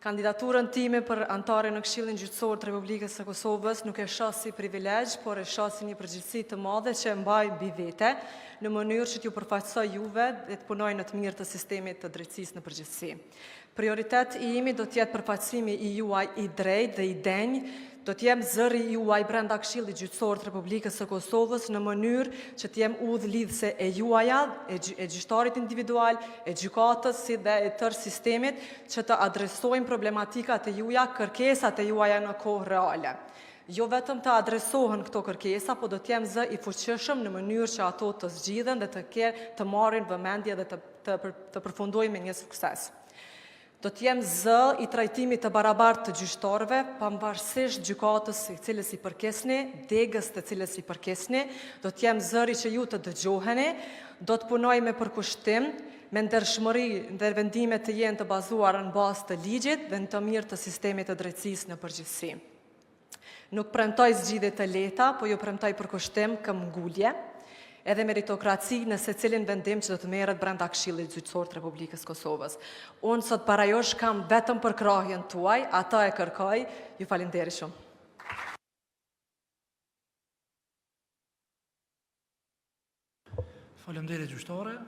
Kandidaturën time për antare në Këshillin Gjyqësor të Republikës së Kosovës nuk e shoh si privilegj, por e shoh si një përgjegjësi të madhe që e mbaj mbi vete, në mënyrë që t'ju përfaqësoj juve dhe të punoj në të mirë të sistemit të drejtësisë në përgjithësi. Prioritet i imi do t'jetë përfaqësimi i juaj i drejtë dhe i denj, do t'jem zëri juaj brenda Këshillit Gjyqësor të Republikës së Kosovës në mënyrë që t'jem udhëlidhëse e juaja, e gjyqtarit individual, e gjykatës si dhe e tërë sistemit që të adresojmë problematikat e juaja, kërkesat e juaja në kohë reale. Jo vetëm të adresohen këto kërkesa, po do t'jem zë i fuqishëm në mënyrë që ato të zgjidhen dhe të marrin vëmendje dhe të përfundojnë me një sukses. Do t'jem zë i trajtimit të barabartë të gjyqtarëve, pavarësisht gjykatës së cilës i përkesni, degës të cilës i përkesni, do t'jem zëri që ju të dëgjoheni, do të punoj me përkushtim, me ndershmëri dhe vendimet të jenë të bazuara në bazë të ligjit dhe në të mirë të sistemit të drejtësisë në përgjithësi. Nuk premtoj zgjidhje të lehta, po ju premtoj përkushtim, këmbgulje, edhe meritokraci në secilin vendim që do të merret brenda Këshillit Gjyqësor të Republikës Kosovës. Unë sot para jush kam vetëm për krahjen tuaj, ata e kërkoj, ju falenderoj shumë. Faleminderit gjyqtare.